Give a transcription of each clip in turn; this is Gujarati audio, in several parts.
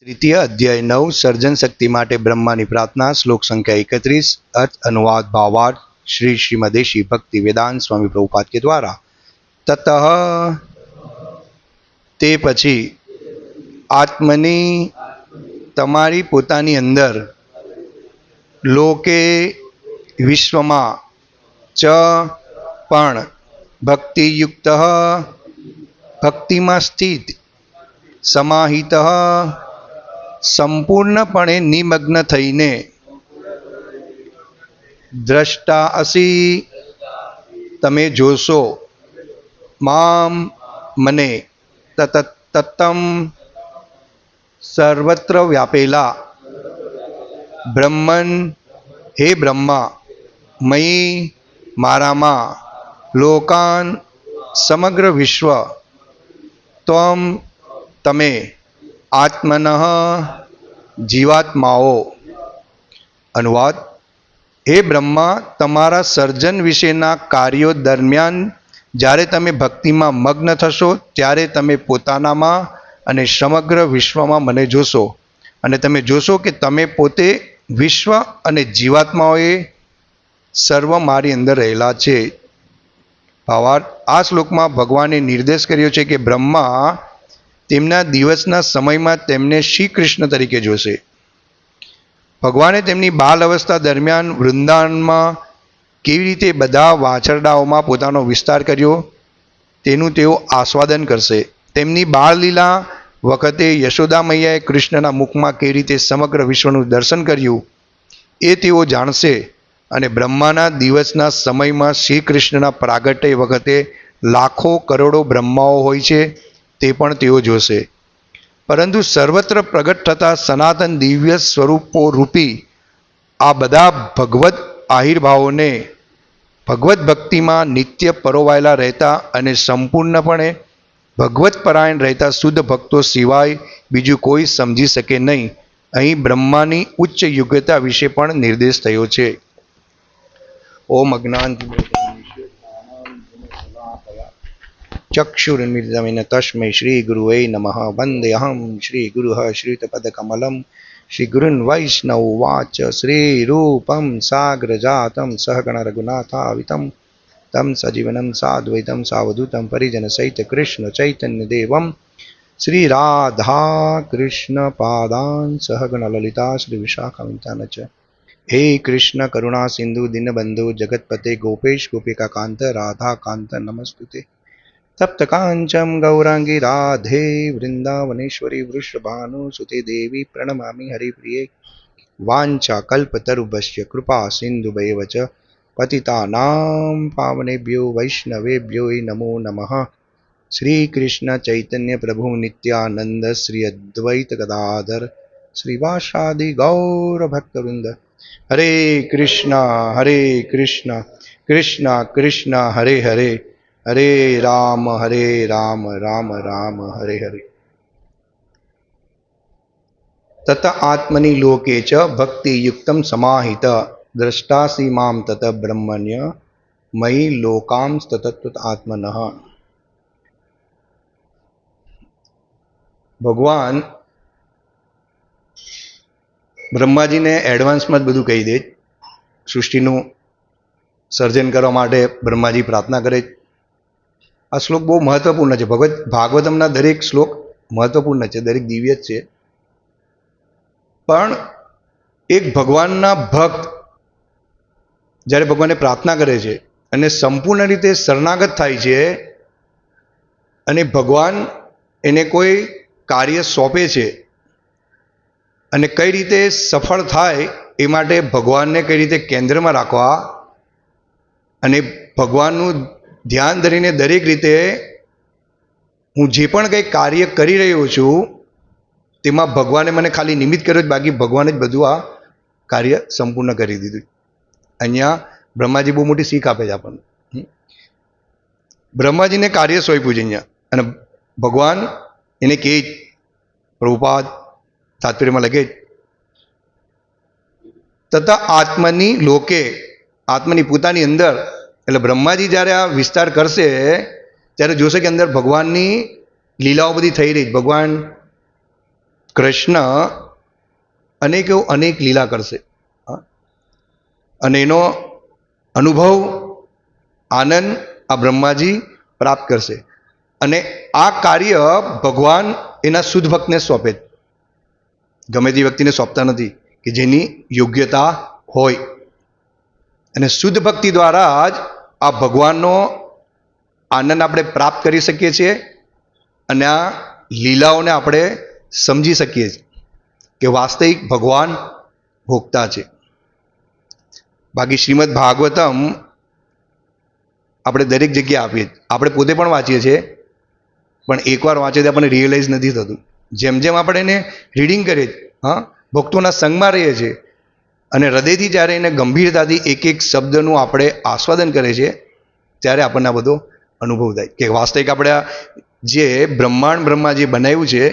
तृतीय अध्याय 9 सर्जन शक्ति माटे ब्रह्मा की प्रार्थना श्लोक संख्या 31 अर्थ अनुवाद भावार्थ श्री श्रीमदेशी भक्ति वेदांत स्वामी प्रभुपाद के द्वारा ततः ते पछी आत्मनी तमारी पोतानी अंदर लोके विश्वमा च पण भक्ति युक्त भक्ति में स्थित समाहित संपूर्णपणे निमग्न थईने द्रष्टा असी तमे जोशो माम मने तत्तम सर्वत्र व्यापेला ब्रह्मन हे ब्रह्मा मयी मारामा लोकान समग्र विश्व त्वम तमे आत्मनः जीवात्माओ। अनुवाद हे ब्रह्मा तमारा सर्जन विशेना कार्यों दरमियान જ્યારે તમે ભક્તિમાં મગ્ન થશો ત્યારે તમે પોતાનામાં અને સમગ્ર વિશ્વમાં મને જોશો અને તમે જોશો કે તમે પોતે વિશ્વ અને જીવાત્માઓએ સર્વ મારી અંદર રહેલા છે। ભાવાર્થ આ શ્લોકમાં ભગવાને નિર્દેશ કર્યો છે કે બ્રહ્મા તેમના દિવસના સમયમાં તેમને શ્રી કૃષ્ણ તરીકે જોશે। ભગવાને તેમની બાલ અવસ્થા દરમિયાન વૃંદાવનમાં કેવી રીતે બધા વાછરડાઓમાં પોતાનો વિસ્તાર કર્યો તેનું તેઓ આસ્વાદન કરશે। તેમની બાળ લીલા વખતે યશોદા મૈયાએ કૃષ્ણના મુખમાં કેવી રીતે સમગ્ર વિશ્વનું દર્શન કર્યું એ તેઓ જાણશે અને બ્રહ્માના દિવસના સમયમાં શ્રી કૃષ્ણના પ્રાગટ્ય વખતે લાખો કરોડો બ્રહ્માઓ હોય છે તે પણ તેઓ જોશે। પરંતુ સર્વત્ર પ્રગટ થતા સનાતન દિવ્ય સ્વરૂપો રૂપી આ બધા ભગવત આહિર્ભાવોને ભગવત ભક્તિમાં નિત્ય પરોવાયેલા રહેતા અને સંપૂર્ણપણે ભગવત પરાયણ રહેતા શુદ્ધ ભક્તો સિવાય બીજું કોઈ સમજી શકે નહીં। અહીં બ્રહ્માની ઉચ્ચ યોગ્યતા વિશે પણ નિર્દેશ થયો છે। ઓમ અજ્ઞાન चक्षुरुन्मिलितं तस्मै श्री गुरुवे नमः। वन्देऽहं श्री गुरुः श्रीयुतपदकमलं श्रीगुरुन् वैष्णववाच श्रीरूपं साग्रजातं सहगण रघुनाथावितं तं सजीवनं साद्वैतं सावधूतं परिजनसहित कृष्ण चैतन्यदेवं श्रीराधा कृष्णपादान् सहगण ललिता श्रीविशाखान्वितान् च। हे कृष्ण करुणा सिंधु दीनबन्धु जगत्पते गोपेश गोपिकान्त राधाकान्त नमस्तुते। तप्त कांचन गौरांगी राधे वृंदावनेश्वरी वृषभानुसुते देवी प्रणमामि हरिप्रिये। वाञ्छा कल्पतरुभ्यश्च कृपा सिन्धुभैव च पतितानां पावनेभ्यो वैष्णवेभ्यो नमो नमः। श्री कृष्ण चैतन्य प्रभु नित्यानंद श्री अद्वैत गदाधर श्रीवासादि गौर भक्तवृंद। हरे कृष्णा कृष्ण कृष्ण हरे हरे हरे राम राम राम हरे हरे। तत आत्मनि लोके च भक्ति युक्तं समाहित द्रष्टासि मां तत ब्रह्मण्य मयि लोकांस्ततत्वत आत्मनः। भगवान ब्रह्माजी ने एडवांस में बधु कही दे। सृष्टिनु सर्जन करवा माटे ब्रह्माजी प्रार्थना करे। आ श्लोक बहुत महत्वपूर्ण है। भगवत भागवतमना दरेक श्लोक महत्वपूर्ण है, दरेक दिव्य है। पण एक भगवानना भक्त જ્યારે ભગવાનને પ્રાર્થના કરે છે અને સંપૂર્ણ રીતે શરણાગત થાય છે અને ભગવાન એને કોઈ કાર્ય સોંપે છે અને કઈ રીતે સફળ થાય એ માટે ભગવાનને કઈ રીતે કેન્દ્રમાં રાખવા અને ભગવાનનું ધ્યાન ધરીને દરેક રીતે હું જે પણ કંઈ કાર્ય કરી રહ્યો છું તેમાં ભગવાને મને ખાલી નિમિત્ત કર્યો, બાકી ભગવાને જ બધું આ કાર્ય સંપૂર્ણ કરી દીધું। અહીંયા બ્રહ્માજી બહુ મોટી શીખ આપે છે આપણને। બ્રહ્માજીને કાર્ય સોંપ્યું છે અહીંયા અને ભગવાન એને કહે પ્રભુપાદ તાત્પર્યમાં લખે તથા આત્મની લોકે આત્મની પોતાની અંદર એટલે બ્રહ્માજી જ્યારે આ વિસ્તાર કરશે ત્યારે જોશે કે અંદર ભગવાનની લીલાઓ બધી થઈ રહી। ભગવાન કૃષ્ણ અનેક લીલા કરશે, અને એનો અનુભવ આનંદ આ બ્રહ્માજી પ્રાપ્ત કરશે, અને આ કાર્ય ભગવાન એના શુદ્ધ ભક્તને સોંપે. ગમે તે વ્યક્તિને સોંપતા નથી, કે જેની યોગ્યતા હોય. અને શુદ્ધ ભક્તિ દ્વારા જ આ ભગવાનનો આનંદ આપણે પ્રાપ્ત કરી શકીએ છીએ, અને આ લીલાઓને આપણે સમજી શકીએ છીએ કે વાસ્તવિક ભગવાન ભોગતા છે. બાકી શ્રીમદ ભાગવતમ આપણે દરેક જગ્યાએ આપીએ, આપણે પોતે પણ વાંચીએ છીએ, પણ એકવાર વાંચીએ તો આપણને રિયલાઇઝ નથી થતું. જેમ જેમ આપણે એને રીડિંગ કરીએ, ભક્તોના સંગમાં રહીએ છીએ, અને હૃદયથી જ્યારે એને ગંભીરતાથી એક એક શબ્દનું આપણે આસ્વાદન કરીએ છીએ, ત્યારે આપણને આ બધો અનુભવ થાય કે વાસ્તવિક આપણે જે બ્રહ્મા જે બનાવ્યું છે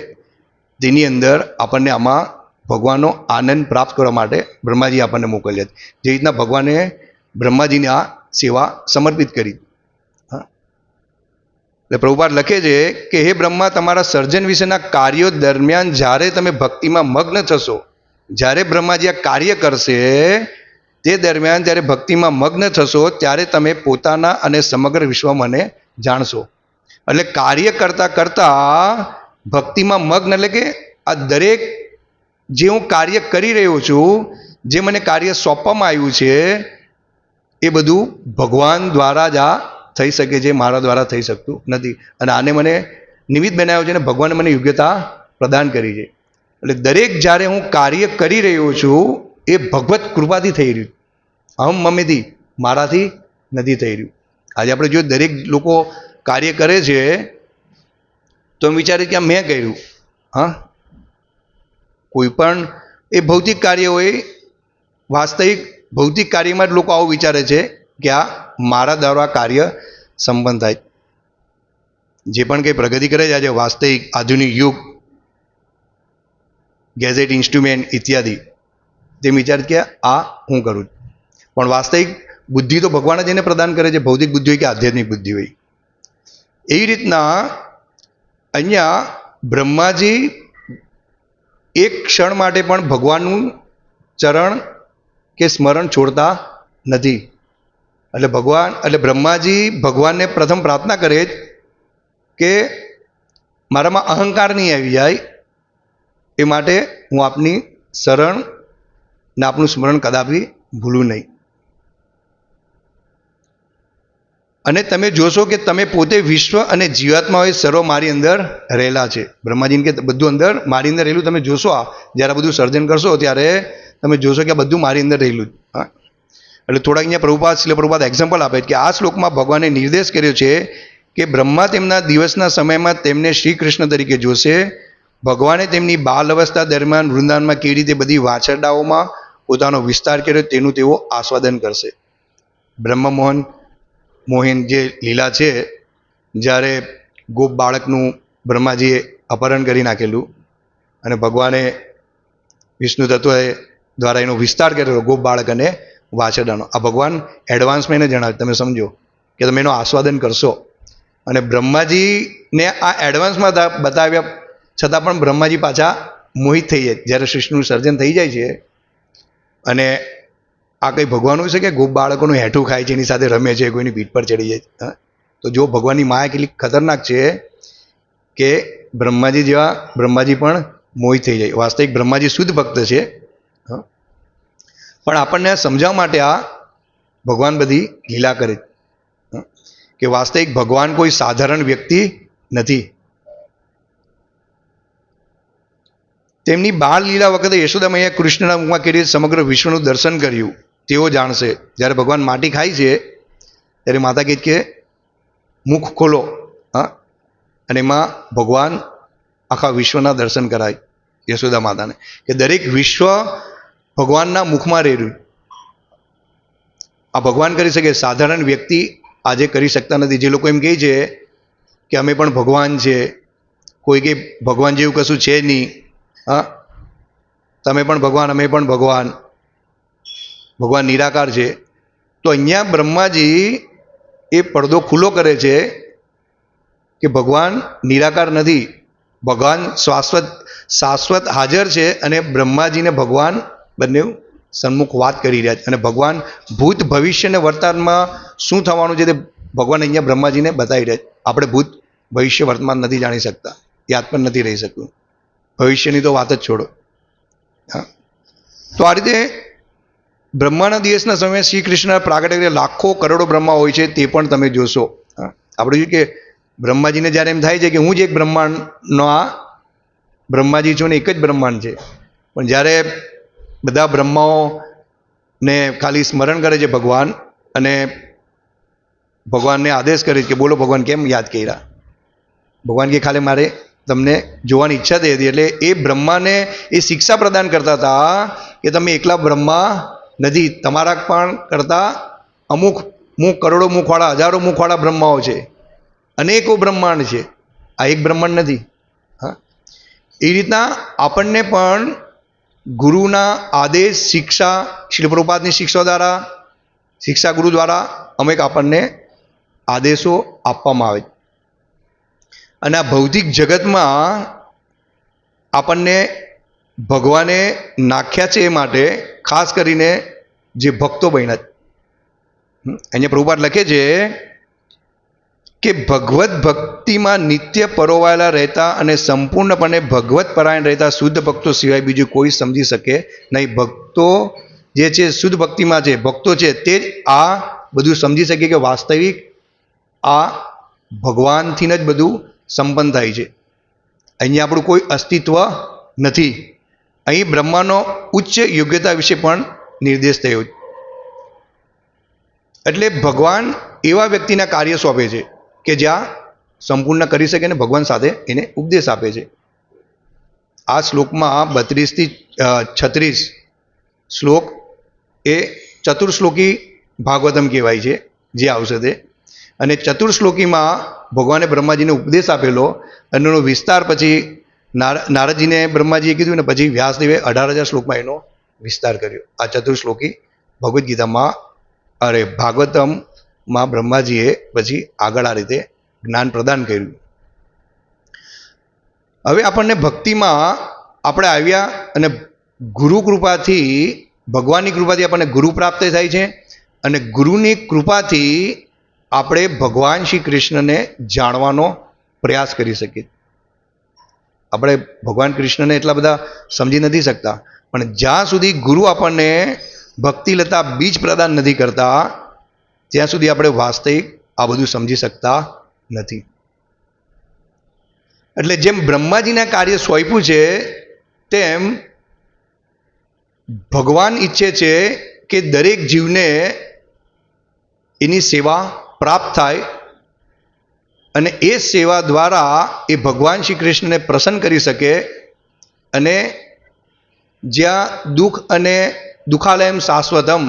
તેની અંદર આપણને આમાં ભગવાનનો આનંદ પ્રાપ્ત કરવા માટે બ્રહ્માજી આપણને મોકલ્યા છે. જે રીતના ભગવાને બ્રહ્માજીની આ સેવા સમર્પિત કરી. એટલે પ્રભુપાદ લખે છે કે હે બ્રહ્મા, તમારા સર્જન વિશેના કાર્યો દરમિયાન જ્યારે તમે ભક્તિમાં મગ્ન થશો, જ્યારે બ્રહ્માજી આ કાર્ય કરશે તે દરમિયાન જ્યારે ભક્તિમાં મગ્ન થશો, ત્યારે તમે પોતાના અને સમગ્ર વિશ્વમાંને જાણશો. એટલે કાર્ય કરતાં કરતાં ભક્તિમાં મગ્ન, એટલે કે આ દરેક જે હું કાર્ય કરી રહ્યો છું, જે મને કાર્ય સોંપવામાં આવ્યું છે, એ બધું ભગવાન દ્વારા જ આ થઈ શકે છે, મારા દ્વારા થઈ શકતું નથી. અને આને મને નિમિત્ત બનાવ્યો છે, અને ભગવાને મને યોગ્યતા પ્રદાન કરી છે. એટલે દરેક જ્યારે હું કાર્ય કરી રહ્યો છું એ ભગવત કૃપાથી થઈ રહ્યું, અહમ મમેથી, મારાથી નથી થઈ રહ્યું. આજે આપણે જો દરેક લોકો કાર્ય કરે છે તો એમ વિચારે કે આ મેં કર્યું. કોઈ પણ એ ભૌતિક કાર્ય હોય, વાસ્તવિક ભૌતિક કાર્યમાં જ લોકો આવું વિચારે છે કે આ મારા દ્વારા કાર્ય સંપન્ન થાય. જે પણ કંઈ પ્રગતિ કરે છે આજે વાસ્તવિક આધુનિક યુગ, ગેઝેટ, ઇન્સ્ટ્રુમેન્ટ ઇત્યાદિ, તેમ વિચાર કે આ હું કરું. પણ વાસ્તવિક બુદ્ધિ તો ભગવાન જ એને પ્રદાન કરે છે, ભૌતિક બુદ્ધિ હોય કે આધ્યાત્મિક બુદ્ધિ હોય. એવી રીતના અહીંયા બ્રહ્માજી એક ક્ષણ માટે પણ ભગવાનનું ચરણ કે સ્મરણ છોડતા નથી. એટલે બ્રહ્માજી ભગવાનને પ્રથમ પ્રાર્થના કરે કે મારામાં અહંકાર નહીં આવી જાય, એ માટે હું આપની શરણ ને આપનું સ્મરણ કદાપી ભૂલું નહીં. અને તમે જોશો કે તમે પોતે વિશ્વ અને જીવાત્માઓ સર્વ મારી અંદર રહેલા છે. બ્રહ્માજીને કે બધું અંદર મારી અંદર રહેલું તમે જોશો. આ જ્યારે બધું સર્જન કરશો ત્યારે તમે જોશો કે આ બધું મારી અંદર રહેલું. એટલે થોડાક અહીંયા શીલ પ્રભુપાદ એક્ઝામ્પલ આપે કે આ શ્લોકમાં ભગવાને નિર્દેશ કર્યો છે કે બ્રહ્મા તેમના દિવસના સમયમાં તેમને શ્રી કૃષ્ણ તરીકે જોશે. ભગવાને તેમની બાલ અવસ્થા દરમિયાન વૃંદાવનમાં કેવી રીતે બધી વાછરડાઓમાં પોતાનો વિસ્તાર કર્યો તેનું તેઓ આસ્વાદન કરશે. મોહિન જે લીલા છે, જ્યારે ગોપ બાળકનું બ્રહ્માજીએ અપહરણ કરી નાખેલું અને ભગવાને વિષ્ણુ તત્વએ દ્વારા એનો વિસ્તાર કરેલો ગોપ બાળક અને વાછરડાનો. આ ભગવાન એડવાન્સમાં એને જણાવે, તમે સમજો કે તમે એનો આસ્વાદન કરશો. અને બ્રહ્માજીને આ એડવાન્સમાં બતાવ્યા છતાં પણ બ્રહ્માજી પાછા મોહિત થઈ જાય જ્યારે સૃષ્ટિનું સર્જન થઈ જાય છે. અને આ કંઈ ભગવાન હોય છે કે ગોપ બાળકોનું હેઠું ખાય છે, એની સાથે રમે છે, કોઈની પીઠ પર ચડી જાય. તો જો ભગવાનની માયા કેટલી ખતરનાક છે કે બ્રહ્માજી પણ મોહિત થઈ જાય. વાસ્તવિક બ્રહ્માજી શુદ્ધ ભક્ત છે, પણ આપણને સમજાવવા માટે આ ભગવાન બધી લીલા કરે કે વાસ્તવિક ભગવાન કોઈ સાધારણ વ્યક્તિ નથી. તેમની બાળ લીલા વખતે યશોદા મૈયા કૃષ્ણના મુખમાં કરી સમગ્ર વિશ્વનું દર્શન કર્યું તેઓ જાણશે. જ્યારે ભગવાન માટી ખાય છે ત્યારે માતા કહે કે મુખ ખોલો, અને એમાં ભગવાન આખા વિશ્વના દર્શન કરાય યશોદા માતાને, કે દરેક વિશ્વ ભગવાનના મુખમાં રહેલું. આ ભગવાન કરી શકે, સાધારણ વ્યક્તિ આજે કરી શકતા નથી. જે લોકો એમ કહે છે કે અમે પણ ભગવાન છે, કોઈ કે ભગવાન જેવું કશું છે નહીં, તમે પણ ભગવાન, અમે પણ ભગવાન, ભગવાન નિરાકાર છે. તો અહીંયા બ્રહ્માજી એ પડદો ખુલ્લો કરે છે કે ભગવાન નિરાકાર નથી, ભગવાન શાશ્વત હાજર છે અને બ્રહ્માજીને ભગવાન બંને સન્મુખ વાત કરી રહ્યા છે અને ભગવાન ભૂત ભવિષ્ય અને વર્તમાનમાં શું થવાનું છે તે ભગવાન અહીંયા બ્રહ્માજીને બતાવી રહ્યા છે. આપણે ભૂત ભવિષ્ય વર્તમાન નથી જાણી શકતા, યાદ પણ નથી રહી શકતું, ભવિષ્યની તો વાત જ છોડો. હા, તો આ રીતે બ્રહ્માના દિવસના સમયે શ્રી કૃષ્ણ પ્રાગટ્ય લાખો કરોડો બ્રહ્મા હોય છે તે પણ તમે જોશો. આપણે જોઈએ કે બ્રહ્માજીને જ્યારે એમ થાય છે કે હું જ એક બ્રહ્માંડનો આ બ્રહ્માજી છું ને એક જ બ્રહ્માંડ છે, પણ જ્યારે બધા બ્રહ્માઓને ખાલી સ્મરણ કરે છે ભગવાન અને ભગવાનને આદેશ કરે છે કે બોલો ભગવાન કેમ યાદ કર્યા, ભગવાન કે ખાલી મારે તમને જોવાની ઈચ્છા થઈ હતી. એટલે એ બ્રહ્માને એ શિક્ષા પ્રદાન કરતા હતા કે તમે એકલા બ્રહ્મા નથી, તમારા પણ કરતા અમુક મુખ, કરોડો મુખવાળા, હજારો મુખવાળા બ્રહ્માઓ છે, અનેકો બ્રહ્માંડ છે, આ એક બ્રહ્માંડ નથી. હા, એ રીતના આપણને પણ ગુરુના આદેશ, શિક્ષા, શ્રીલ પ્રભુપાદની શિક્ષા દ્વારા, શિક્ષા ગુરુ દ્વારા અમુક આપણને આદેશો આપવામાં આવે છે. અને આ ભૌતિક જગતમાં આપણને ભગવાને નાખ્યા છે એ માટે ખાસ કરીને જે ભક્તો બન્યા છે. અહીંયા પ્રભુપાદ લખે છે કે ભગવત ભક્તિમાં નિત્ય પરોવાયેલા રહેતા અને સંપૂર્ણપણે ભગવત પરાયણ રહેતા શુદ્ધ ભક્તો સિવાય બીજું કોઈ સમજી શકે નહીં. ભક્તો જે છે શુદ્ધ ભક્તિમાં છે, ભક્તો છે તે જ આ બધું સમજી શકે કે વાસ્તવિક આ ભગવાનથી જ બધું સંપન્ન થાય છે. અહીંયા આપણું કોઈ અસ્તિત્વ નથી. અહીં બ્રહ્માનો ઉચ્ચ યોગ્યતા વિશે પણ નિર્દેશ થયો છે. એટલે ભગવાન એવા વ્યક્તિના કાર્ય સોંપે છે કે જ્યાં સંપૂર્ણ કરી શકે અને ભગવાન સાથે એને ઉપદેશ આપે છે. આ શ્લોકમાં 32 થી 36 શ્લોક એ ચતુર્શ્લોકી ભાગવતમ કહેવાય છે જે આવશે તે. અને ચતુર્શ્લોકીમાં ભગવાને બ્રહ્માજીને ઉપદેશ આપેલો અને એનો વિસ્તાર પછી નારદજીને બ્રહ્માજીએ કીધું ને પછી વ્યાસદેવે 18,000 શ્લોકમાં એનો વિસ્તાર કર્યો. આ ચતુર્શ્લોકી ભગવદ્ ગીતામાં ભાગવતમમાં બ્રહ્માજીએ પછી આગળ આ રીતે જ્ઞાન પ્રદાન કર્યું. હવે આપણને ભક્તિમાં આપણે આવ્યા અને ગુરુ કૃપાથી, ભગવાનની કૃપાથી આપણને ગુરુ પ્રાપ્ત થાય છે અને ગુરુની કૃપાથી આપણે ભગવાન શ્રી કૃષ્ણને જાણવાનો પ્રયાસ કરી શકીએ. આપણે ભગવાન કૃષ્ણને એટલા બધા સમજી નથી શકતા, પણ જ્યાં સુધી ગુરુ આપણને ભક્તિલતા બીજ પ્રદાન નથી કરતા ત્યાં સુધી આપણે વાસ્તવિક આ બધું સમજી શકતા નથી. એટલે જેમ બ્રહ્માજીના કાર્ય સોંપ્યું છે તેમ ભગવાન ઈચ્છે છે કે દરેક જીવને એની સેવા પ્રાપ્ત થાય અને એ સેવા દ્વારા એ ભગવાન શ્રી કૃષ્ણને પ્રસન્ન કરી શકે અને જ્યાં દુઃખ અને દુઃખાલયમ શાશ્વતમ,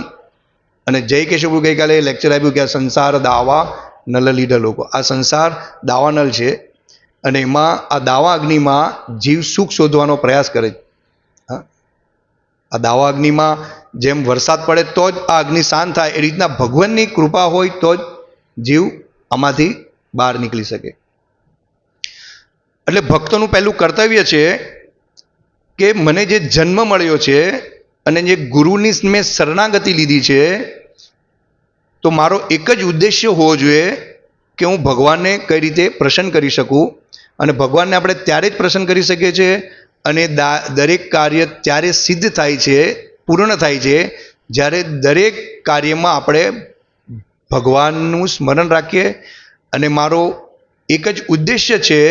અને જય કેશવ ગઈકાલે લેક્ચર આપ્યું કે આ સંસાર દાવા નલ લીધા લોકો, આ સંસાર દાવા નલ છે અને એમાં આ દાવા અગ્નિમાં જીવ સુખ શોધવાનો પ્રયાસ કરે છે. આ દાવા અગ્નિમાં જેમ વરસાદ પડે તો જ આ અગ્નિ શાંત થાય, એ રીતના ભગવાનની કૃપા હોય તો જ જીવ આમાંથી બહાર નીકળી શકે. એટલે ભક્તોનું પહેલું કર્તવ્ય છે કે મને જે જન્મ મળ્યો છે અને જે ગુરુની મેં શરણાગતિ લીધી છે તો મારો એક જ ઉદ્દેશ્ય હોવો જોઈએ કે હું ભગવાનને કઈ રીતે પ્રસન્ન કરી શકું. અને ભગવાનને આપણે ત્યારે જ પ્રસન્ન કરી શકીએ છીએ અને દરેક કાર્ય ત્યારે સિદ્ધ થાય છે, પૂર્ણ થાય છે જ્યારે દરેક કાર્યમાં આપણે ભગવાનનું સ્મરણ રાખીએ. અને મારો એક જ ઉદ્દેશ્ય છે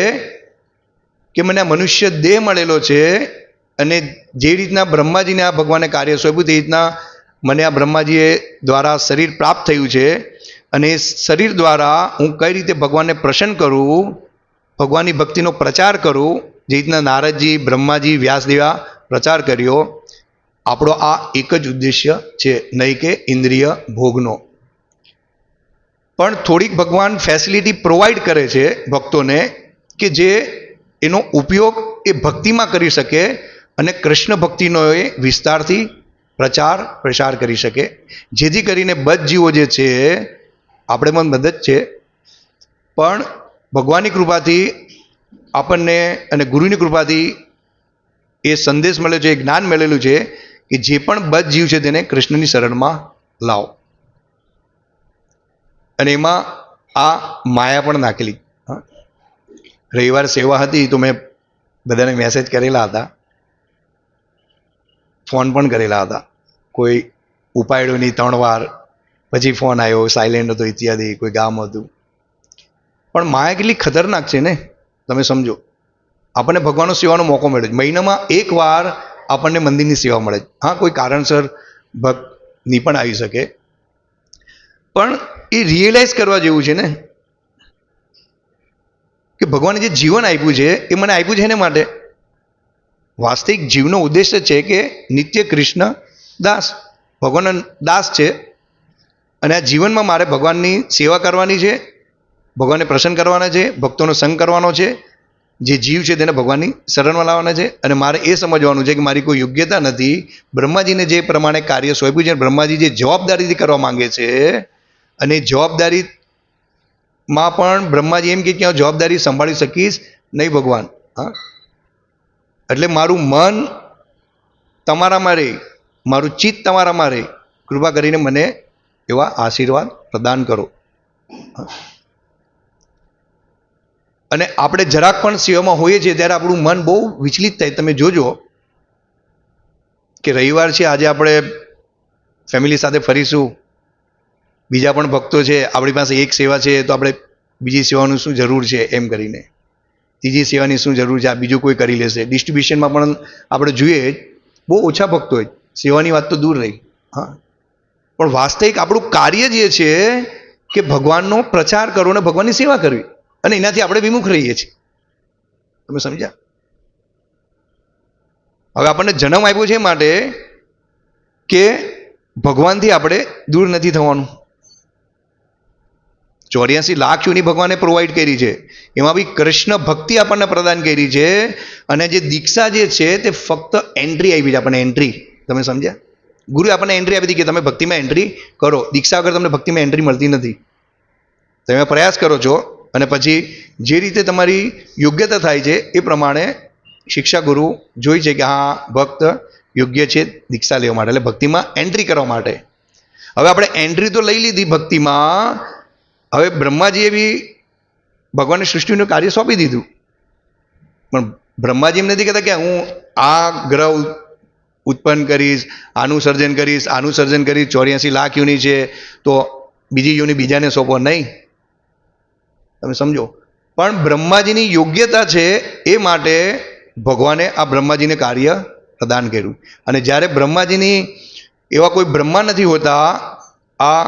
કે મને આ મનુષ્ય દેહ મળેલો છે અને જે રીતના બ્રહ્માજીને આ ભગવાને કાર્ય સોંપ્યું તે રીતના મને આ બ્રહ્માજીએ દ્વારા શરીર પ્રાપ્ત થયું છે અને એ શરીર દ્વારા હું કઈ રીતે ભગવાનને પ્રસન્ન કરું, ભગવાનની ભક્તિનો પ્રચાર કરું, જે રીતના નારદજી, બ્રહ્માજી, વ્યાસદેવા પ્રચાર કર્યો. આપણો આ એક જ ઉદ્દેશ્ય છે, નહીં કે ઇન્દ્રિય ભોગનો. પણ થોડીક ભગવાન ફેસિલિટી પ્રોવાઈડ કરે છે ભક્તોને કે જે એનો ઉપયોગ એ ભક્તિમાં કરી શકે અને કૃષ્ણ ભક્તિનો એ વિસ્તારથી પ્રચાર પ્રસાર કરી શકે, જેથી કરીને બધ જીવો જે છે આપણે પણ મદદ છે પણ ભગવાનની કૃપાથી આપણને અને ગુરુની કૃપાથી એ સંદેશ મળ્યો છે, એ જ્ઞાન મળેલું છે કે જે પણ બદ્ધ જીવ છે તેને કૃષ્ણની શરણમાં લાવો. અને એમાં આ માયા પણ નાખેલી. રવિવાર સેવા હતી તો મેં બધાને મેસેજ કરેલા હતા, ફોન પણ કરેલા હતા. કોઈ ઉપાડ્યો નહીં 3 વાર, પછી ફોન આવ્યો, સાયલેન્ટ હતો ઇત્યાદિ, કોઈ ગામ હતું. પણ માયા કેટલી ખતરનાક છે ને, તમે સમજો. આપણને ભગવાનનો સેવાનો મોકો મળે છે, મહિનામાં 1 વાર આપણને મંદિરની સેવા મળે છે. હા, કોઈ કારણસર ભક્ત નહીં પણ આવી શકે, પણ એ રિયલાઇઝ કરવા જેવું છે ને કે ભગવાને જે જીવન આપ્યું છે એ મને આપ્યું છે એના માટે. વાસ્તવિક જીવનો ઉદ્દેશ્ય છે કે નિત્ય કૃષ્ણ દાસ, ભગવાનના દાસ છે, અને આ જીવનમાં મારે ભગવાનની સેવા કરવાની છે, ભગવાનને પ્રસન્ન કરવાના છે, ભક્તોનો સંગ કરવાનો છે, જે જીવ છે તેને ભગવાનની શરણમાં લાવવાના છે. અને મારે એ સમજવાનું છે કે મારી કોઈ યોગ્યતા નથી. બ્રહ્માજીને જે પ્રમાણે કાર્ય સોંપ્યું છે, બ્રહ્માજી જે જવાબદારીથી કરવા માંગે છે, અને જવાબદારીમાં પણ બ્રહ્માજી એમ કે હું જવાબદારી સંભાળી શકીશ નહીં ભગવાન. હા, એટલે મારું મન તમારામાં રહે, મારું ચિત્ત તમારામાં રહે, કૃપા કરીને મને એવા આશીર્વાદ પ્રદાન કરો. અને આપણે જરાક પણ સેવામાં હોઈએ છીએ ત્યારે આપણું મન બહુ વિચલિત થાય. તમે જોજો કે રવિવાર છે, આજે આપણે ફેમિલી સાથે ફરીશું, બીજા પણ ભક્તો છે, આપણી પાસે એક સેવા છે તો આપણે બીજી સેવાનું શું જરૂર છે એમ કરીને, ત્રીજી સેવાની શું જરૂર છે, આ બીજું કોઈ કરી લેશે. ડિસ્ટ્રીબ્યુશનમાં પણ આપણે જોઈએ બહુ ઓછા ભક્તો હોય, સેવાની વાત તો દૂર રહી. હા, પણ વાસ્તવિક આપણું કાર્ય જે છે કે ભગવાનનો પ્રચાર કરવો અને ભગવાનની સેવા કરવી, અને એનાથી આપણે વિમુખ રહીએ છીએ. તમે સમજ્યા? હવે આપણને જન્મ આપ્યો છે માટે કે ભગવાનથી આપણે દૂર નથી થવાનું. 84 લાખ યોની ભગવાને પ્રોવાઈડ કરી છે, એમાં બી કૃષ્ણ ભક્તિ આપણને પ્રદાન કરી છે. અને જે દીક્ષા જે છે તે ફક્ત એન્ટ્રી આપી છે આપણને, એન્ટ્રી. તમે સમજ્યા? ગુરુએ આપણને એન્ટ્રી આપી હતી કે તમે ભક્તિમાં એન્ટ્રી કરો. દીક્ષા વગર તમને ભક્તિમાં એન્ટ્રી મળતી નથી. તમે પ્રયાસ કરો છો અને પછી જે રીતે તમારી યોગ્યતા થાય છે એ પ્રમાણે શિક્ષા ગુરુ જોઈ છે કે હા ભક્ત યોગ્ય છે દીક્ષા લેવા માટે, એટલે ભક્તિમાં એન્ટ્રી કરવા માટે. હવે આપણે એન્ટ્રી તો લઈ લીધી ભક્તિમાં, હવે બ્રહ્માજીએ બી ભગવાનની સૃષ્ટિનું કાર્ય સોંપી દીધું. પણ બ્રહ્માજી એમ નથી કહેતા કે હું આ ગ્રહ ઉત્પન્ન કરીશ, આનું સર્જન કરીશ, આનું સર્જન કરીશ, 84 લાખ યોની છે તો બીજી યોની બીજાને સોંપો, નહીં. તમે સમજો. પણ બ્રહ્માજીની યોગ્યતા છે એ માટે ભગવાને આ બ્રહ્માજીને કાર્ય પ્રદાન કર્યું. અને જ્યારે બ્રહ્માજીની એવા કોઈ બ્રહ્મા નથી હોતા આ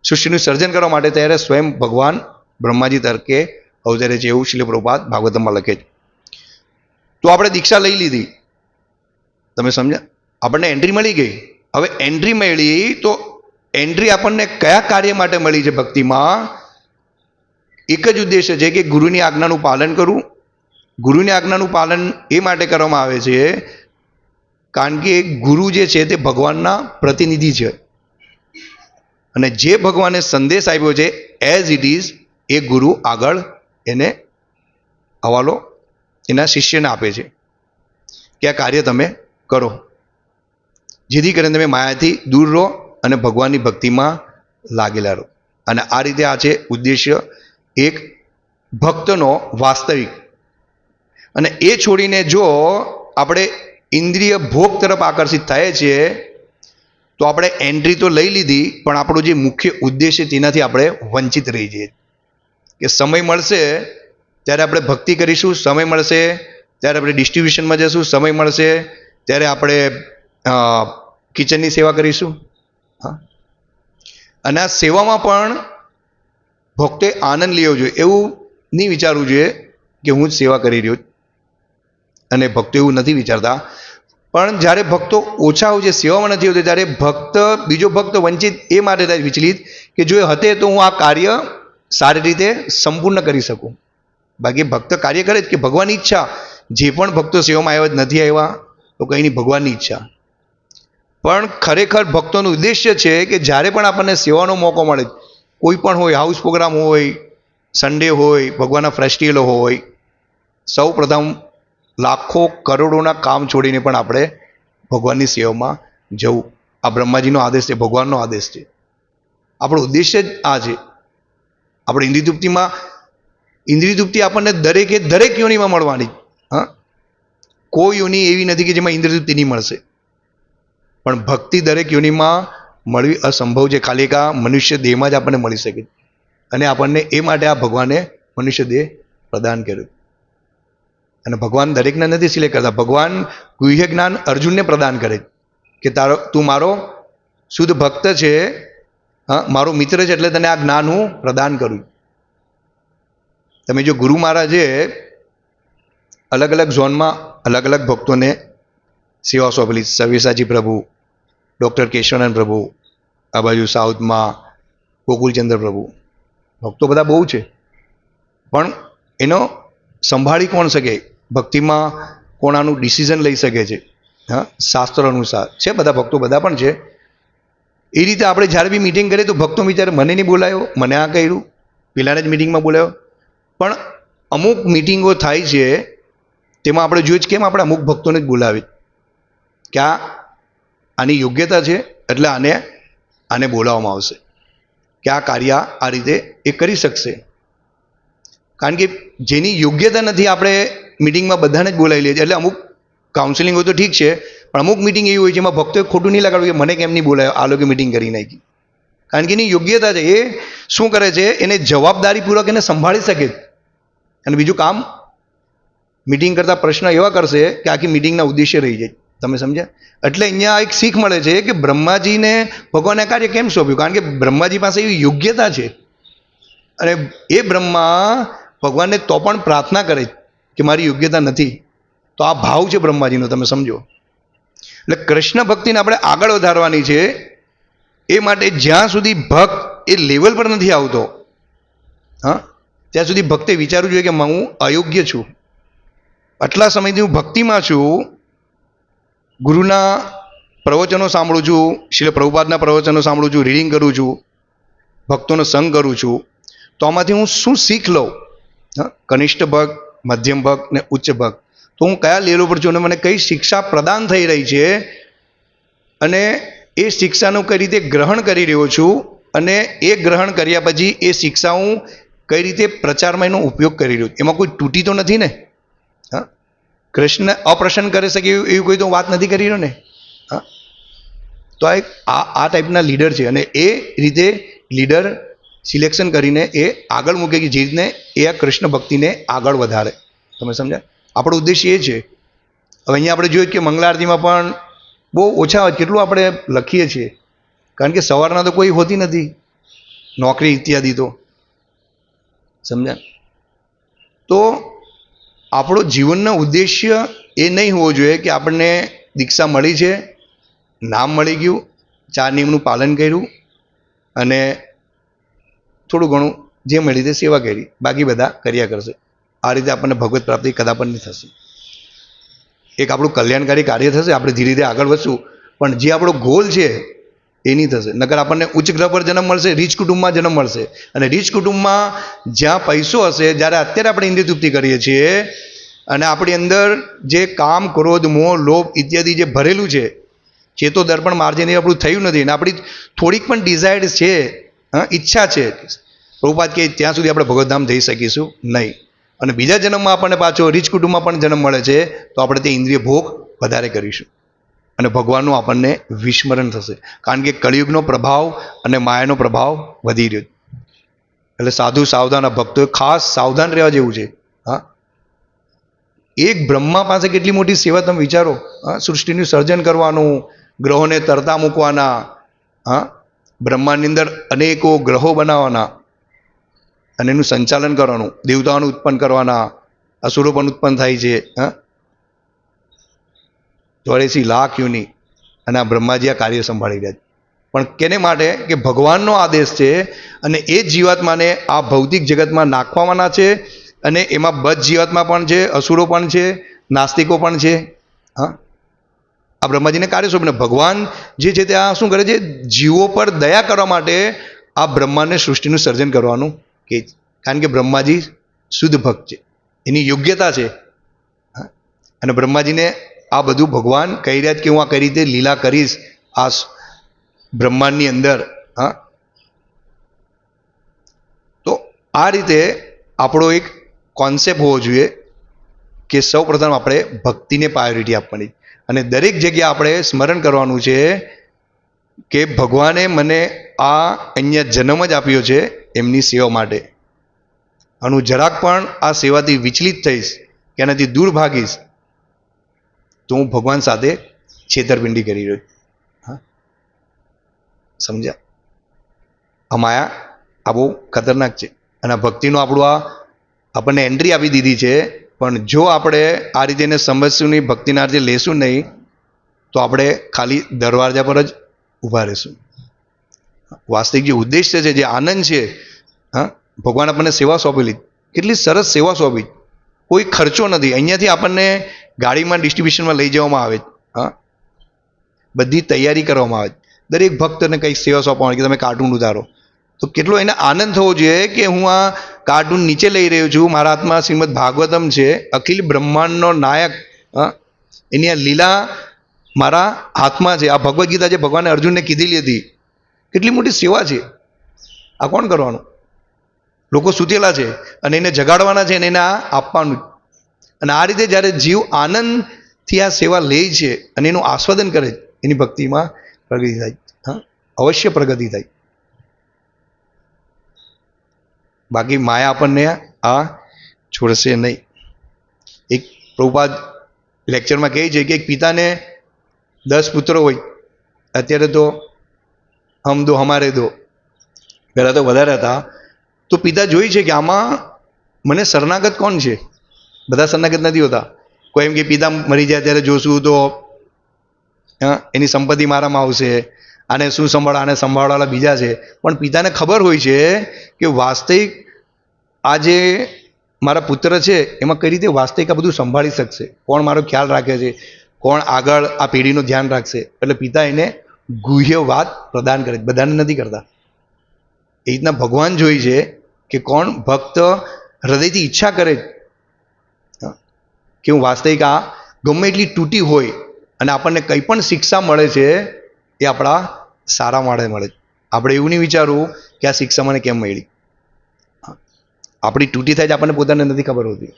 સૃષ્ટિનું સર્જન કરવા માટે, ત્યારે સ્વયં ભગવાન બ્રહ્માજી તરીકે અવતરે છે, એવું શ્રીલ પ્રભુપાદ ભાગવતમાં લખે છે. તો આપણે દીક્ષા લઈ લીધી, તમે સમજ્યા? આપણને એન્ટ્રી મળી ગઈ. હવે એન્ટ્રી મળી તો એન્ટ્રી આપણને કયા કાર્ય માટે મળી છે ભક્તિમાં? એક જ ઉદ્દેશ્ય છે કે ગુરુની આજ્ઞાનું પાલન કરવું. ગુરુની આજ્ઞાનું પાલન એ માટે કરવામાં આવે છે કારણ કે ગુરુ જે છે તે ભગવાનના પ્રતિનિધિ છે, અને જે ભગવાને સંદેશ આપ્યો છે એઝ ઇટ ઇઝ એ ગુરુ આગળ એને હવાલો એના શિષ્યને આપે છે કે આ કાર્ય તમે કરો, જેથી કરીને તમે માયાથી દૂર રહો અને ભગવાનની ભક્તિમાં લાગેલા રહો. અને આ રીતે આ છે ઉદ્દેશ્ય એક ભક્તનો વાસ્તવિક. અને એ છોડીને જો આપણે ઇન્દ્રિય ભોગ તરફ આકર્ષિત થાય છે તો આપણે એન્ટ્રી તો લઈ લીધી, પણ આપણો જે મુખ્ય ઉદ્દેશ્ય તેનાથી આપણે વંચિત રહી જઈએ. કે સમય મળશે ત્યારે આપણે ભક્તિ કરીશું, સમય મળશે ત્યારે આપણે ડિસ્ટ્રીબ્યુશનમાં જઈશું, સમય મળશે ત્યારે આપણે કિચનની સેવા કરીશું. હા, અને આ સેવામાં પણ ભક્તોએ આનંદ લેવો જોઈએ. એવું નહીં વિચારવું જોઈએ કે હું જ સેવા કરી રહ્યો, અને ભક્તો એવું નથી વિચારતા. પણ જ્યારે ભક્તો ઓછા હોય છે, સેવામાં નથી હોતી, ત્યારે ભક્ત બીજો ભક્ત વંચિત એ માટે થાય વિચલિત કે જો એ હતે તો હું આ કાર્ય સારી રીતે સંપૂર્ણ કરી શકું. બાકી ભક્ત કાર્ય કરે જ કે ભગવાનની ઈચ્છા. જે પણ ભક્તો સેવામાં આવ્યા નથી આવ્યા તો કંઈ નહીં, ભગવાનની ઈચ્છા. પણ ખરેખર ભક્તોનું ઉદ્દેશ્ય છે કે જ્યારે પણ આપણને સેવાનો મોકો મળે, કોઈ પણ હોય, હાઉસ પ્રોગ્રામ હોય, સન્ડે હોય, ભગવાનના ફેસ્ટિવલ હોય, સૌ પ્રથમ લાખો કરોડોના કામ છોડીને પણ આપણે ભગવાનની સેવામાં જવું, આ બ્રહ્માજીનો આદેશ છે, ભગવાનનો આદેશ છે. આપણો ઉદ્દેશ્ય જ આ છે. આપણે ઇન્દ્રિય તૃપ્તિ આપણને દરેક યોનિમાં મળવાની. હા, કોઈ યોનિ એવી નથી કે જેમાં ઇન્દ્રિય તૃપ્તિ નહીં મળશે, પણ ભક્તિ દરેક યોનિમાં મળવી અસંભવ છે. ખાલી એક આ મનુષ્ય દેહમાં જ આપણને મળી શકે, અને આપણને એ માટે આ ભગવાને મનુષ્ય દેહ પ્રદાન કર્યો. અને ભગવાન દરેકને નથી સિલેક્ટ કરતા. ભગવાન ગુહ્ય જ્ઞાન અર્જુનને પ્રદાન કરે કે તું મારો શુદ્ધ ભક્ત છે, હા, મારો મિત્ર છે, એટલે તને આ જ્ઞાન હું પ્રદાન કરું. તમે જો ગુરુ મહારાજે અલગ અલગ ઝોનમાં અલગ અલગ ભક્તોને સેવા સોંપેલી. સર્વેસાજી પ્રભુ, ડૉક્ટર કેશવાનંદ પ્રભુ, આ બાજુ સાઉથમાં ગોકુલચંદ્ર પ્રભુ, ભક્તો બધા બહુ છે, પણ એનો સંભાળી કોણ શકે? ભક્તિમાં કોણ આનું ડિસિઝન લઈ શકે છે? હા, શાસ્ત્ર અનુસાર છે, બધા ભક્તો બધા પણ છે. એ રીતે આપણે જ્યારે બી મિટિંગ કરીએ તો ભક્તો વિચારે મને નહીં બોલાયો, મને આ કર્યું, પેલાને જ મિટિંગમાં બોલાયો. પણ અમુક મિટિંગો થાય છે તેમાં આપણે જોઈએ જ કેમ આપણે અમુક ભક્તોને જ બોલાવીએ કે આની યોગ્યતા છે એટલે આને બોલાવવામાં આવશે કે આ કાર્ય આ રીતે એ કરી શકશે. કારણ કે જેની યોગ્યતા નથી આપણે મિટિંગમાં બધાને જ બોલાવી લઈએ છીએ. એટલે અમુક કાઉન્સિલિંગ હોય તો ઠીક છે, પણ અમુક મિટિંગ એવી હોય છે એમાં ભક્તોએ ખોટું નહીં લગાડવું કે મને કેમ નહીં બોલાયો, આ લોકો મિટિંગ કરી નાખી. કારણ કે એની યોગ્યતા છે. એ શું કરે છે, એને જવાબદારીપૂર્વક એને સંભાળી શકે. અને બીજું કામ મિટિંગ કરતા પ્રશ્ન એવા કરશે કે આખી મિટિંગના ઉદ્દેશ્ય રહી જાય. તમે સમજ્યા? એટલે અહીંયા એક શીખ મળે છે કે બ્રહ્માજીને ભગવાને કાર્ય કેમ સોંપ્યું? કારણ કે બ્રહ્માજી પાસે એવી યોગ્યતા છે. અને એ બ્રહ્મા ભગવાનને તો પણ પ્રાર્થના કરે કે મારી યોગ્યતા નથી. તો આ ભાવ છે બ્રહ્માજીનો, તમે સમજો. એટલે કૃષ્ણ ભક્તિને આપણે આગળ વધારવાની છે. એ માટે જ્યાં સુધી ભક્ત એ લેવલ પર નથી આવતો, હા, ત્યાં સુધી ભક્તે વિચારવું જોઈએ કે હું અયોગ્ય છું. આટલા સમયથી હું ભક્તિમાં છું, ગુરુના પ્રવચનો સાંભળું છું, શ્રીલ પ્રભુપાદના પ્રવચનો સાંભળું છું, રીડિંગ કરું છું, ભક્તોનો સંગ કરું છું, તો આમાંથી હું શું શીખ લઉં? હા, કનિષ્ઠ ભક્ત, મધ્યમ ભક્ત ને ઉચ્ચ ભક્ત, તો હું કયા લેવલ પર છું અને મને કઈ શિક્ષા પ્રદાન થઈ રહી છે, અને એ શિક્ષાનું કઈ રીતે ગ્રહણ કરી રહ્યો છું, અને એ ગ્રહણ કર્યા પછી એ શિક્ષા હું કઈ રીતે પ્રચારમાં એનો ઉપયોગ કરી રહ્યો છું. એમાં કોઈ તૂટી તો નથી ને? હા, કૃષ્ણ અપ્રસન્ન કરી શકે એવી કોઈ તો વાત નથી કરી રહ્યો ને? હા, તો આ ટાઈપના લીડર છે, અને એ રીતે લીડર સિલેક્શન કરીને એ આગળ મૂકે કે જે રીતને એ આ કૃષ્ણ ભક્તિને આગળ વધારે. તમે સમજ્યા? આપણો ઉદ્દેશ્ય એ છે. હવે અહીંયા આપણે જોઈએ કે મંગળા આરતીમાં પણ બહુ ઓછા હોય, કેટલું આપણે લખીએ છીએ, કારણ કે સવારના તો કોઈ હોતી નથી, નોકરી ઇત્યાદિ. તો સમજ્યા? તો આપણો જીવનનો ઉદ્દેશ્ય એ નહીં હોવો જોઈએ કે આપણને દીક્ષા મળી છે, નામ મળી ગયું, 4 નિયમનું પાલન કર્યું, અને થોડું ઘણું જે મળી તે સેવા કરી, બાકી બધા કર્યા કરશે. આ રીતે આપણને ભગવત પ્રાપ્તિ કદાચ પણ નહીં થશે. એક આપણું કલ્યાણકારી કાર્ય થશે, આપણે ધીરે ધીરે આગળ વધશું, પણ જે આપણો ગોલ છે એ નહીં થશે. નકર આપણને ઉચ્ચ ગ્રહ પર જન્મ મળશે, રીચ કુટુંબમાં જન્મ મળશે, અને રીચ કુટુંબમાં જ્યાં પૈસો હશે, જ્યારે અત્યારે આપણે ઇન્દ્રિય તૃપ્તિ કરીએ છીએ, અને આપણી અંદર જે કામ, ક્રોધ, મોહ, લોભ ઇત્યાદિ જે ભરેલું છે, ચેતો દર્પણ માર્જન એ આપણું થયું નથી, અને આપણી થોડીક પણ ડિઝાયર્ડ છે, ઈચ્છા છે, પ્રભુપાદ કે ત્યાં સુધી આપણે ભગવતધામ જઈ શકીશું નહીં. અને બીજા જન્મમાં આપણને પાછો રીચ કુટુંબમાં પણ જન્મ મળે છે, તો આપણે તે ઇન્દ્રિય ભોગ વધારે કરીશું, અને ભગવાનનું આપણને વિસ્મરણ થશે. કારણ કે કળિયુગનો પ્રભાવ અને માયાનો પ્રભાવ વધી રહ્યો. એટલે સાધુ સાવધાન ભક્તોએ ખાસ સાવધાન રહેવા જેવું છે. હા, એક બ્રહ્મા પાસે કેટલી મોટી સેવા તમે વિચારો. હા, સૃષ્ટિનું સર્જન કરવાનું, ગ્રહોને તરતા મૂકવાના, હા, બ્રહ્માંડની અંદર અનેકો ગ્રહો બનાવવાના, અને એનું સંચાલન કરવાનું, દેવતાઓને ઉત્પન્ન કરવાના, અસુરો પણ ઉત્પન્ન થાય છે. હા, 84 લાખ યોનિ, અને આ બ્રહ્માજી આ કાર્ય સંભાળી રહ્યા છે. પણ કેને માટે? કે ભગવાનનો આદેશ છે, અને એ જ જીવાત્માને આ ભૌતિક જગતમાં નાખવાના છે, અને એમાં બધ જીવાત્મા પણ છે, અસુરો પણ છે, નાસ્તિકો પણ છે. હા, આ બ્રહ્માજીને કાર્ય સોંપીને ભગવાન જે છે ત્યાં શું કરે છે? જીવો પર દયા કરવા માટે આ બ્રહ્માંડને સૃષ્ટિનું સર્જન કરવાનું કે, કારણ કે બ્રહ્માજી શુદ્ધ ભક્ત છે, એની યોગ્યતા છે. અને બ્રહ્માજીને આ બધું ભગવાન કહી રહ્યા કે હું આ કઈ રીતે લીલા કરીશ આ બ્રહ્માંડની અંદર. હા, તો આ રીતે આપણો એક કોન્સેપ્ટ હોવો જોઈએ કે સૌ પ્રથમ આપણે ભક્તિને પ્રાયોરિટી આપવાની, અને દરેક જગ્યાએ આપણે સ્મરણ કરવાનું છે કે ભગવાને મને આ અહીંયા જન્મ જ આપ્યો છે એમની સેવા માટે, અને હું જરાક પણ આ સેવાથી વિચલિત થઈશ કે એનાથી દૂર ભાગીશ તો હું ભગવાન સાથે છેતરપિંડી કરી રહ્યો. હા, સમજ્યા? આ માયા આ બહુ ખતરનાક છે, અને આ ભક્તિનો આપણને એન્ટ્રી આપી દીધી છે, પણ જો આપણે આ રીતે એને સમજશું નહીં, ભક્તિના અર્થે લેશું નહીં, તો આપણે ખાલી દરવાજા પર જ ઊભા રહીશું. વાસ્તવિક જે ઉદ્દેશ્ય છે, જે આનંદ છે, હા, ભગવાન આપણને સેવા સોંપેલી, કેટલી સરસ સેવા સોંપી, કોઈ ખર્ચો નથી. અહીંયાથી આપણને ગાડીમાં ડિસ્ટ્રીબ્યુશનમાં લઈ જવામાં આવે, હા, બધી તૈયારી કરવામાં આવે, દરેક ભક્તને કંઈક સેવા સોંપવાની કે તમે કાર્ટૂન ઉતારો, તો કેટલો એને આનંદ થવો જોઈએ કે હું આ કાર્ટૂન નીચે લઈ રહ્યો છું, મારા હાથમાં શ્રીમદ ભાગવતમ છે, અખિલ બ્રહ્માંડનો નાયક, હા, એની આ લીલા મારા હાથમાં છે. આ ભગવદ્ ગીતા જે ભગવાને અર્જુનને કીધેલી હતી, કેટલી મોટી સેવા છે. આ કોણ કરવાનું? લોકો સૂતેલા છે અને એને જગાડવાના છે અને એને આ આપવાનું. અને આ રીતે જ્યારે જીવ આનંદથી આ સેવા લે છે અને એનું આસ્વાદન કરે, એની ભક્તિમાં પ્રગતિ થાય. હા, અવશ્ય પ્રગતિ થાય. બાકી માયા આપણને આ છોડશે નહીં. એક પ્રભુપાદ લેક્ચરમાં કહે છે કે એક પિતાને 10 પુત્રો હોય, અત્યારે તો હમ દો હમારે દો, પહેલાં તો વધારે હતા, તો પિતા જોઈ છે કે આમાં મને શરણાગત કોણ છે? બધા શરણાગત નથી હોતા. કોઈ એમ કે પિતા મરી જાય ત્યારે જોશું તો એની સંપત્તિ મારામાં આવશે, આને શું આને સંભાળવાવાળા બીજા છે. પણ પિતાને ખબર હોય છે કે વાસ્તવિક આ જે મારા પુત્ર છે એમાં કઈ રીતે વાસ્તવિક આ બધું સંભાળી શકશે, કોણ મારો ખ્યાલ રાખે છે, કોણ આગળ આ પેઢીનું ધ્યાન રાખશે. એટલે પિતા એને ગુહ્ય વાત પ્રદાન કરે, બધાને નથી કરતા. એ રીતના ભગવાન જોઈ છે કે કોણ ભક્ત હૃદયથી ઈચ્છા કરે કે હું વાસ્તવિક આ ગમે એટલી તૂટી હોય અને આપણને કંઈ પણ શિક્ષા મળે છે એ આપણા સારા માટે મળે છે. આપણે એવું નહીં વિચારવું કે આ શિક્ષા મને કેમ મળી. આપણી તૂટી થાય છે આપણને પોતાને નથી ખબર હોતી.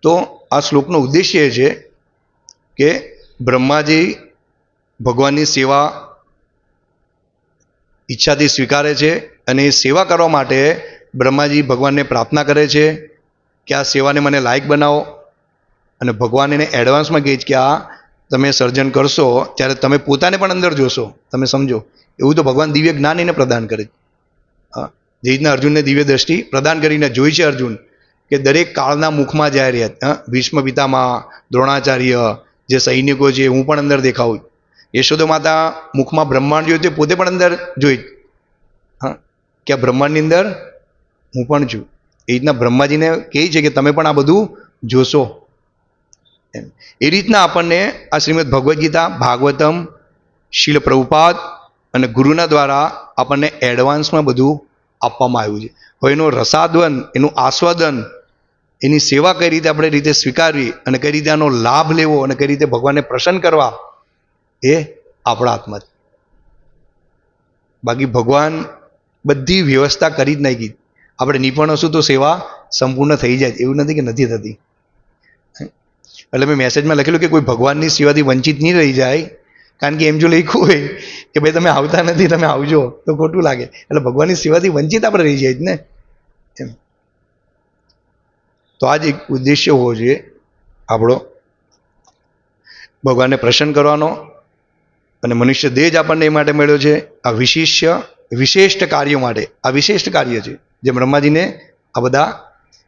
તો આ શ્લોકનો ઉદ્દેશ્ય એ છે કે બ્રહ્માજી ભગવાનની સેવા ઈચ્છાથી સ્વીકારે છે, અને એ સેવા કરવા માટે બ્રહ્માજી ભગવાનને પ્રાર્થના કરે છે કે આ સેવાને મને લાયક બનાવો. અને ભગવાન એને એડવાન્સમાં કહે છે કે આ તમે સર્જન કરશો ત્યારે તમે પોતાને પણ અંદર જોશો, તમે સમજો. એવું તો ભગવાન દિવ્ય જ્ઞાન એને પ્રદાન કરે. હા, જે રીતના અર્જુનને દિવ્ય દ્રષ્ટિ પ્રદાન કરીને જોઈ છે અર્જુન કે દરેક કાળના મુખમાં જાય રહ્યા, ભીષ્મ પિતામહ, દ્રોણાચાર્ય, જે સૈનિકો છે, હું પણ અંદર દેખાવું. યશોદા માતા મુખમાં બ્રહ્માંડ જોયું તે પોતે પણ અંદર જોઈ, હા, કે આ બ્રહ્માંડની અંદર હું પણ છું. એ રીતના બ્રહ્માજીને કહે છે કે તમે પણ આ બધું જોશો. એ રીતના આપણને આ શ્રીમદ ભગવદ્ ગીતા, ભાગવતમ, શીલ પ્રભુપાદ અને ગુરુના દ્વારા આપણને એડવાન્સમાં બધું આપવામાં આવ્યું છે. હવે એનું રસાદવન, એનું આસ્વાદન, એની સેવા કઈ રીતે આપણે રીતે સ્વીકારવી અને કઈ રીતે આનો લાભ લેવો અને કઈ રીતે ભગવાનને પ્રસન્ન કરવા, એ આપણા હાથમાં. બાકી ભગવાન બધી વ્યવસ્થા કરી જ નાખી. આપણે નિપુણ હશું તો સેવા સંપૂર્ણ થઈ જાય, એવું નથી કે નથી થતી. એટલે મેં મેસેજમાં લખેલું કે કોઈ ભગવાનની સેવાથી વંચિત નહીં રહી જાય, કારણ કે એમ જો લખ્યું હોય કે ભાઈ તમે આવતા નથી, તમે આવજો, તો ખોટું લાગે. એટલે ભગવાનની સેવાથી વંચિત આપણે રહી જાય જ ને એમ. તો આ જ એક ઉદ્દેશ્ય હોવો જોઈએ આપણો, ભગવાનને પ્રસન્ન કરવાનો. અને મનુષ્ય દેહ જ આપણને એ માટે મળ્યો છે આ વિશિષ્ટ કાર્યો માટે. આ વિશિષ્ટ કાર્ય છે જે બ્રહ્માજીને આ બધા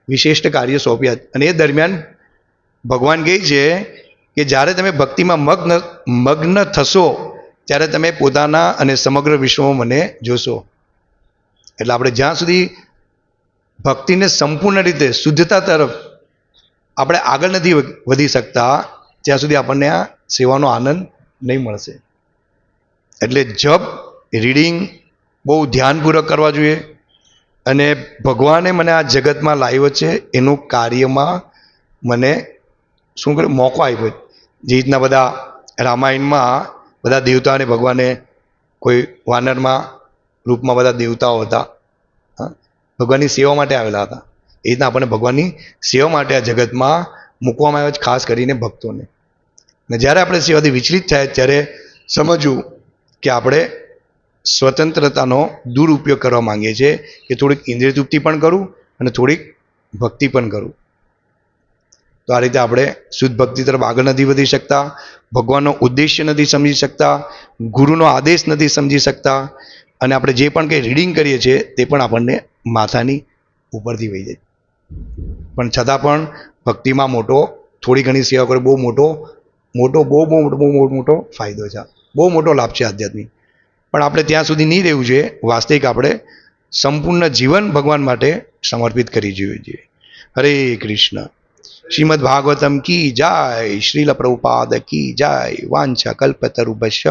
વિશિષ્ટ કાર્ય સોંપ્યા. અને એ દરમિયાન ભગવાન કહે છે કે જ્યારે તમે ભક્તિમાં મગ્ન થશો ત્યારે તમે પોતાના અને સમગ્ર વિશ્વમાં મને જોશો. એટલે આપણે જ્યાં સુધી ભક્તિને સંપૂર્ણ રીતે શુદ્ધતા તરફ આપણે આગળ નથી વધી શકતા ત્યાં સુધી આપણને આ સેવાનો આનંદ નહીં મળશે. એટલે જપ, રીડિંગ બહુ ધ્યાનપૂર્વક કરવા જોઈએ. અને ભગવાને મને આ જગતમાં લાવ્યો છે એનું કાર્યમાં મને શું કર્યું, મોકો આપ્યો. જે રીતના બધા રામાયણમાં બધા દેવતાઓને ભગવાને કોઈ વાનરમાં રૂપમાં બધા દેવતાઓ હતા, હા, ભગવાનની સેવા માટે આવેલા હતા. એ રીતના આપણને ભગવાનની સેવા માટે આ જગતમાં મૂકવામાં આવ્યા છે, ખાસ કરીને ભક્તોને. ને જ્યારે આપણે સેવાથી વિચલિત થાય ત્યારે સમજવું કે આપણે સ્વતંત્રતાનો દુરુપયોગ કરવા માંગીએ છીએ, કે થોડીક ઇન્દ્રિય તૃપ્તિ પણ કરું અને થોડીક ભક્તિ પણ કરું. તો આ રીતે આપણે શુદ્ધ ભક્તિ તરફ આગળ નથી વધી શકતા, ભગવાનનો ઉદ્દેશ્ય નથી સમજી શકતા, ગુરુનો આદેશ નથી સમજી શકતા, અને આપણે જે પણ કંઈ રીડિંગ કરીએ છીએ તે પણ આપણને માથાની ઉપરથી વહી જાય. પણ છતાં પણ ભક્તિમાં મોટો, થોડી ઘણી સેવા કરે, બહુ મોટો ફાયદો છે, બહુ મોટો લાભ છે આધ્યાત્મિક. પણ આપણે ત્યાં સુધી નહીં રહેવું જોઈએ. વાસ્તવિક આપણે સંપૂર્ણ જીવન ભગવાન માટે સમર્પિત કરી જોઈએ. હરે કૃષ્ણ. શ્રીમદ ભાગવતમ કી જય. શ્રીલ પ્રભુપાદ કી જય. વાંછા કલ્પતરુભ્યશ્ચ